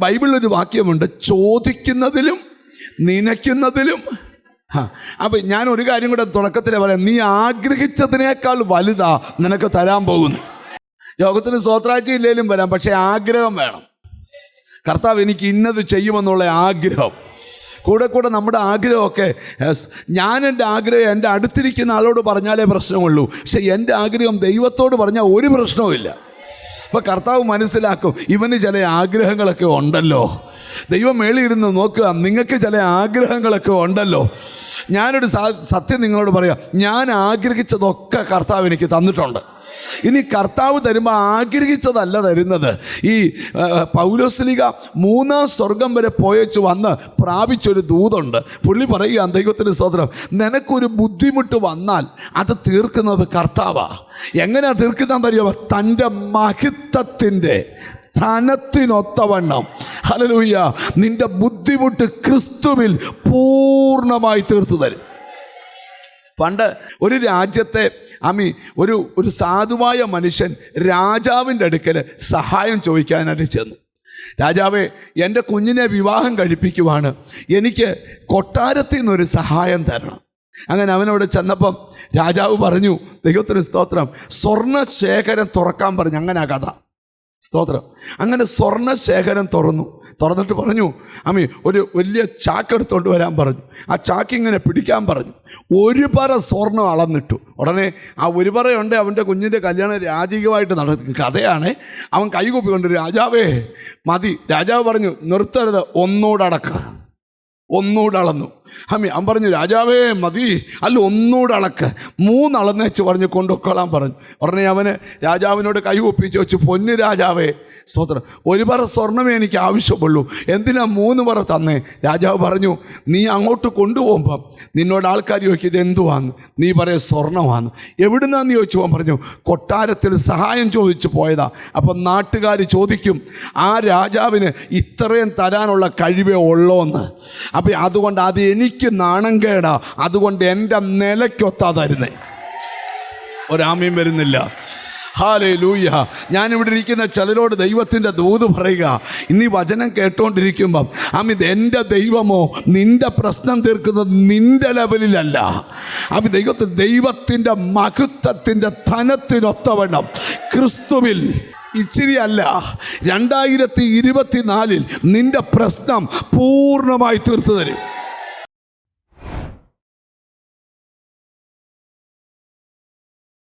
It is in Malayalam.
ബൈബിളിലൊരു വാക്യമുണ്ട്, ചോദിക്കുന്നതിലും നനയ്ക്കുന്നതിലും. അപ്പം ഞാൻ ഒരു കാര്യം കൂടെ തുടക്കത്തിൽ പറയാം, നീ ആഗ്രഹിച്ചതിനേക്കാൾ വലുതാ നിനക്ക് തരാൻ പോകുന്നു. യോഗത്തിന് സ്വത്രാഴ്ചയില്ലേലും വരാം, പക്ഷേ ആഗ്രഹം വേണം. കർത്താവ് എനിക്ക് ഇന്നത് ചെയ്യുമെന്നുള്ള ആഗ്രഹം. കൂടെ നമ്മുടെ ആഗ്രഹമൊക്കെ, ഞാൻ എൻ്റെ ആഗ്രഹം എൻ്റെ അടുത്തിരിക്കുന്ന ആളോട് പറഞ്ഞാലേ പ്രശ്നമുള്ളൂ, പക്ഷെ എൻ്റെ ആഗ്രഹം ദൈവത്തോട് പറഞ്ഞാൽ ഒരു പ്രശ്നവുമില്ല. അപ്പോൾ കർത്താവ് മനസ്സിലാക്കും, ഇവന് ചില ആഗ്രഹങ്ങളൊക്കെ ഉണ്ടല്ലോ. ദൈവം മേളിയിരുന്ന് നോക്കുക, നിങ്ങൾക്ക് ചില ആഗ്രഹങ്ങളൊക്കെ ഉണ്ടല്ലോ. ഞാനൊരു സത്യം നിങ്ങളോട് പറയാം, ഞാൻ ആഗ്രഹിച്ചതൊക്കെ കർത്താവ് എനിക്ക് തന്നിട്ടുണ്ട്. ഇനി കർത്താവ് തരുമ്പോൾ ആഗ്രഹിച്ചതല്ല തരുന്നത്. ഈ പൗലോസ്ലീഹ 3-ാം സ്വർഗം വരെ പോയച്ച് വന്ന് പ്രാപിച്ചൊരു ദൂതുണ്ട്. പുള്ളി പറയുക, ദൈവത്തിന് സ്തോത്രം, നിനക്കൊരു ബുദ്ധിമുട്ട് വന്നാൽ അത് തീർക്കുന്നത് കർത്താവാണ്. എങ്ങനെയാണ് തീർക്കുന്നതെന്ന് അറിയാമോ? തൻ്റെ മഹിത്വത്തിൻ്റെ ധനത്തിനൊത്തവണ്ണം, ഹല്ലേലൂയ, നിന്റെ ബുദ്ധിമുട്ട് ക്രിസ്തുവിൽ പൂർണ്ണമായി തീർത്തു തരും. പണ്ട് ഒരു രാജ്യത്തെ ഒരു സാധുവായ മനുഷ്യൻ രാജാവിൻ്റെ അടുക്കൽ സഹായം ചോദിക്കാനായിട്ട് ചെന്നു. രാജാവേ, എൻ്റെ കുഞ്ഞിനെ വിവാഹം കഴിപ്പിക്കുവാണ്, എനിക്ക് കൊട്ടാരത്തിൽ നിന്നൊരു സഹായം തരണം. അങ്ങനെ അവനോട് ചെന്നപ്പം രാജാവ് പറഞ്ഞു, ദൈവത്തിന് സ്തോത്രം, സ്വർണ്ണശേഖരം തുറക്കാൻ പറഞ്ഞു. അങ്ങനെ ആ കഥ. സ്തോത്രം. അങ്ങനെ സ്വർണ്ണശേഖരം തുറന്നിട്ട് പറഞ്ഞു, ഒരു വലിയ ചാക്കെടുത്തോണ്ട് വരാൻ പറഞ്ഞു. ആ ചാക്കിങ്ങനെ പിടിക്കാൻ പറഞ്ഞു. ഒരു പറ സ്വർണ്ണം അളന്നിട്ടു. ഉടനെ ആ ഒരു പറയുണ്ട്, അവൻ്റെ കുഞ്ഞിൻ്റെ കല്യാണം രാജകീയമായിട്ട് നടക്കും. കഥയാണ്. അവൻ കൈകൂപ്പിക്കൊണ്ട്, രാജാവേ മതി. രാജാവ് പറഞ്ഞു, നിർത്തരുത്, ഒന്നുകൂടെ അളന്നു. അവൻ പറഞ്ഞു, രാജാവേ മതി, അല്ല ഒന്നുകൂടെ അളക്ക്. 3 അളന്നേച്ച് പറഞ്ഞ് കൊണ്ടുപോയിക്കോളാൻ പറഞ്ഞു. ഉടനെ അവന് രാജാവിനോട് കൈ ഒപ്പിച്ച് വെച്ച്, പൊന്നു രാജാവേ സ്തോത്രം, ഒരു പറ സ്വർണ്ണമേ എനിക്ക് ആവശ്യമുള്ളൂ, എന്തിനാ 3 പറ തന്നേ? രാജാവ് പറഞ്ഞു, നീ അങ്ങോട്ട് കൊണ്ടുപോകുമ്പം നിന്നോട് ആൾക്കാർ ചോദിക്കും, ഇത് എന്തുവാന്ന്? നീ പറയും സ്വർണ്ണമാന്ന്. എവിടുന്നാന്ന് ചോദിച്ചു. അവൻ പറഞ്ഞു, കൊട്ടാരത്തിൽ സഹായം ചോദിച്ചു പോയതാ. അപ്പം നാട്ടുകാർ ചോദിക്കും, ആ രാജാവിന് ഇത്രയും തരാനുള്ള കഴിവേ ഉള്ളോന്ന്. അപ്പം അതുകൊണ്ട് അത് എനിക്ക് നാണം കേടാ, അതുകൊണ്ട് എൻ്റെ നിലയ്ക്കൊത്താ തരുന്നേ. ഒരാമയും വരുന്നില്ല. ഹല്ലേലൂയ. ഞാനിവിടെ ഇരിക്കുന്ന ചിലരോട് ദൈവത്തിൻ്റെ ദൂത് പറയുക, ഇന്നീ വചനം കേട്ടോണ്ടിരിക്കുമ്പം എൻ്റെ ദൈവമോ നിൻ്റെ പ്രശ്നം തീർക്കുന്നത് നിൻ്റെ ലെവലിലല്ല. ദൈവത്തിൻ്റെ മഹത്വത്തിൻ്റെ ധനത്തിനൊത്തവണ്ണം ക്രിസ്തുവിൽ ഇച്ചിരി അല്ല, 2024 നിൻ്റെ പ്രശ്നം പൂർണ്ണമായി തീർത്തു തരും.